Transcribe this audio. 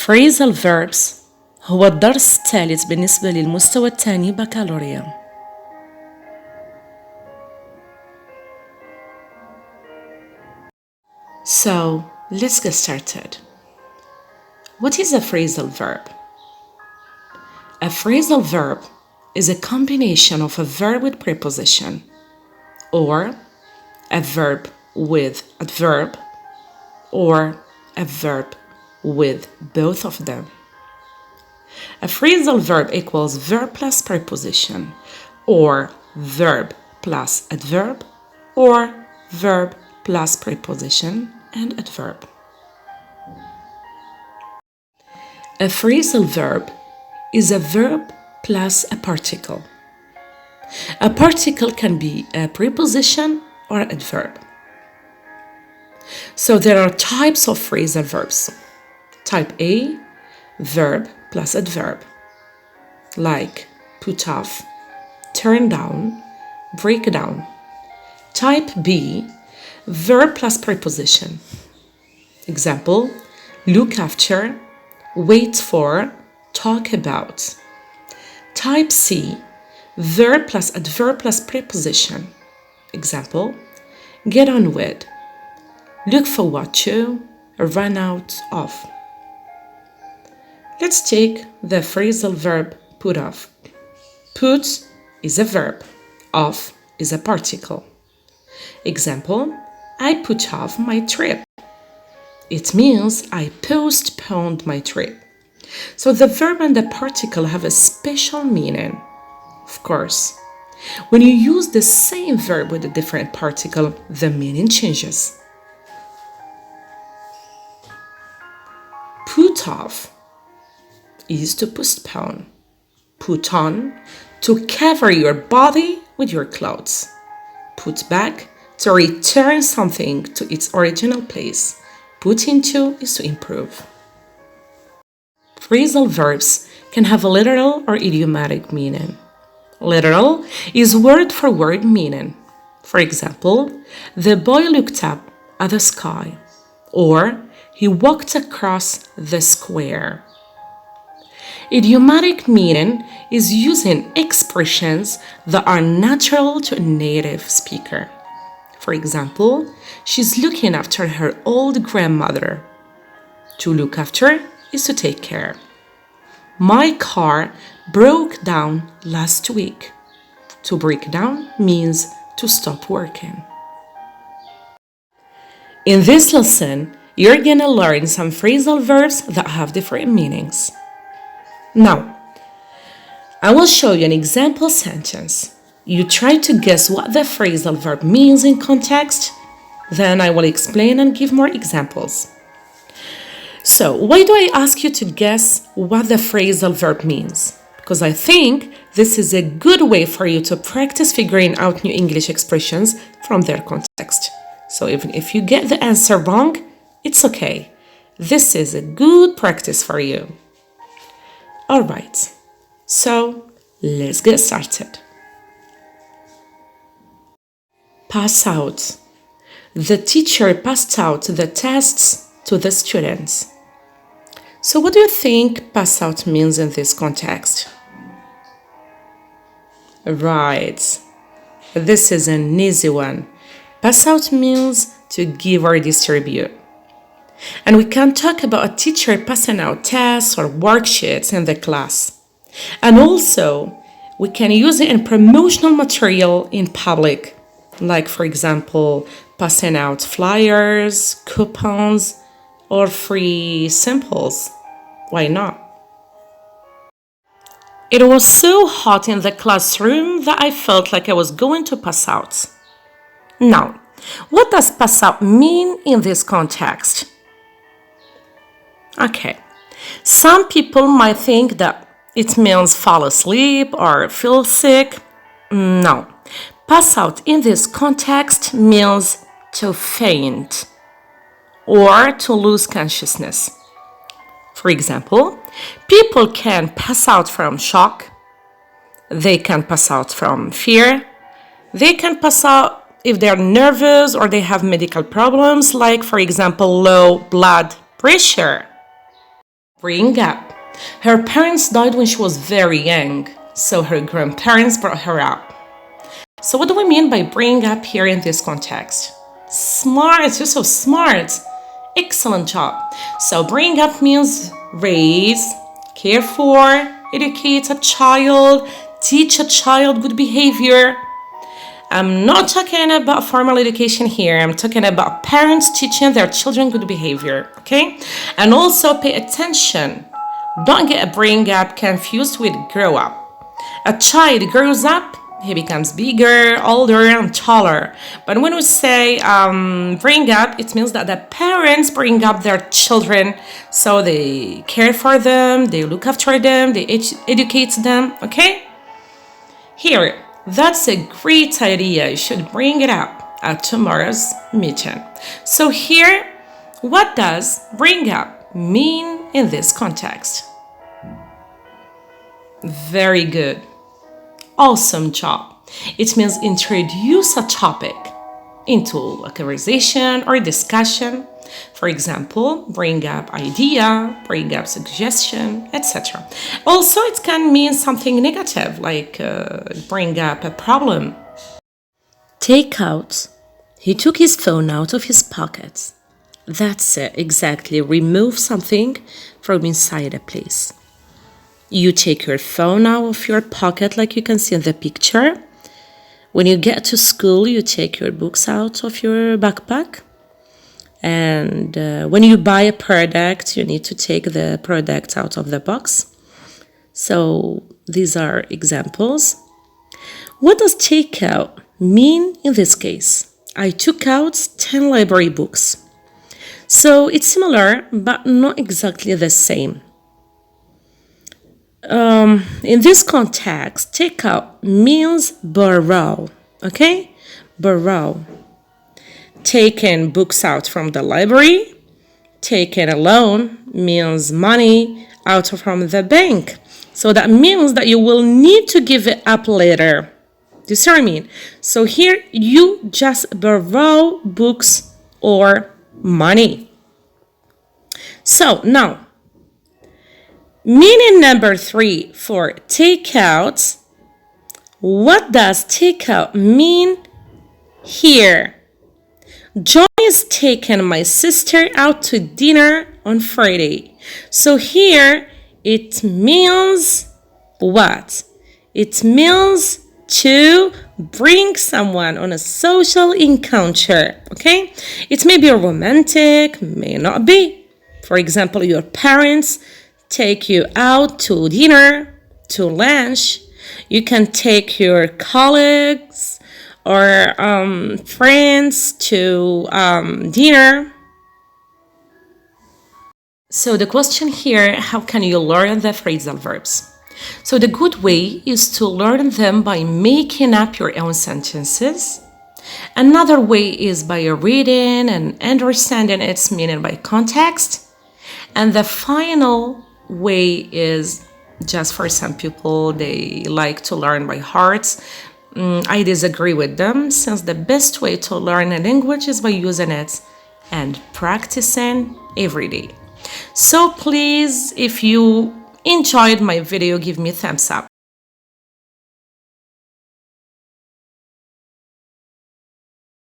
phrasal verbs هو الدرس الثالث بالنسبة للمستوى الثاني بكالوريا. So, let's get started. What is a phrasal verb? A phrasal verb is a combination of a verb with preposition or a verb with adverb or a verb with both of them. A phrasal verb equals verb plus preposition or verb plus adverb or verb plus preposition and adverb. A phrasal verb is a verb plus a particle. A particle can be a preposition or adverb. So there are types of phrasal verbs. Type A, verb plus adverb, like put off, turn down, break down. Type B, verb plus preposition. Example, look after, wait for, talk about. Type C, verb plus adverb plus preposition. Example, get on with, look forward to, run out of. Let's take the phrasal verb put off. Put is a verb, off is a particle. Example, I put off my trip. It means I postponed my trip. So the verb and the particle have a special meaning. Of course, when you use the same verb with a different particle, the meaning changes. Put off is to postpone. Put on, to cover your body with your clothes. Put back, to return something to its original place. Put into is to improve. Phrasal verbs can have a literal or idiomatic meaning. Literal is word for word meaning. For example, the boy looked up at the sky, or he walked across the square. Idiomatic meaning is using expressions that are natural to a native speaker. For example, she's looking after her old grandmother. To look after is to take care. My car broke down last week. To break down means to stop working. In this lesson, you're gonna learn some phrasal verbs that have different meanings. Now, I will show you an example sentence. You try to guess what the phrasal verb means in context, then I will explain and give more examples. So, why do I ask you to guess what the phrasal verb means? Because I think this is a good way for you to practice figuring out new English expressions from their context. So even if you get the answer wrong, it's okay. This is a good practice for you. All right, so let's get started. Pass out. The teacher passed out the tests to the students. So what do you think pass out means in this context? Right, this is an easy one. Pass out means to give or distribute. And we can talk about a teacher passing out tests or worksheets in the class. And also, we can use it in promotional material in public, like for example, passing out flyers, coupons, or free samples. Why not? It was so hot in the classroom that I felt like I was going to pass out. Now, what does pass out mean in this context? Okay, some people might think that it means fall asleep or feel sick. No, pass out in this context means to faint or to lose consciousness. For example, people can pass out from shock, they can pass out from fear, they can pass out if they're nervous or they have medical problems, like for example, low blood pressure. Bring up. Her parents died when she was very young, so her grandparents brought her up. So what do we mean by bring up here in this context? Smart, you're so smart. Excellent job. So bring up means raise, care for, educate a child, teach a child good behavior. I'm not talking about formal education here. I'm talking about parents teaching their children good behavior, okay? And also pay attention. Don't get bring up confused with grow up. A child grows up, he becomes bigger, older, and taller. But when we say bring up, it means that the parents bring up their children. So they care for them, they look after them, they educate them, okay? Here, that's a great idea. You should bring it up at tomorrow's meeting. So here, what does bring up mean in this context? Very good. Awesome job. It means introduce a topic into a conversation or discussion. For example, bring up idea, bring up suggestion, etc. Also, it can mean something negative, like bring up a problem. Take out. He took his phone out of his pocket. That's it, exactly. Remove something from inside a place. You take your phone out of your pocket like you can see in the picture. When you get to school, you take your books out of your backpack. And when you buy a product, you need to take the product out of the box. So these are examples. What does take out mean in this case? I took out 10 library books. So it's similar, but not exactly the same. In this context, take out means borrow, okay? Borrow. Taking books out from the library. Taking a loan means money out from the bank. So that means that you will need to give it up later. Do you see what I mean? So here you just borrow books or money. So now, meaning number 3 for take out. What does take out mean here? John is taking my sister out to dinner on Friday. So here it means what? It means to bring someone on a social encounter, okay? It may be romantic, may not be. For example, your parents take you out to dinner, to lunch. You can take your colleagues or friends to dinner. So the question here, how can you learn the phrasal verbs? So the good way is to learn them by making up your own sentences. Another way is by reading and understanding its meaning by context. And the final way is just for some people, they like to learn by heart. I disagree with them, since the best way to learn a language is by using it and practicing every day. So please, if you enjoyed my video, give me a thumbs up.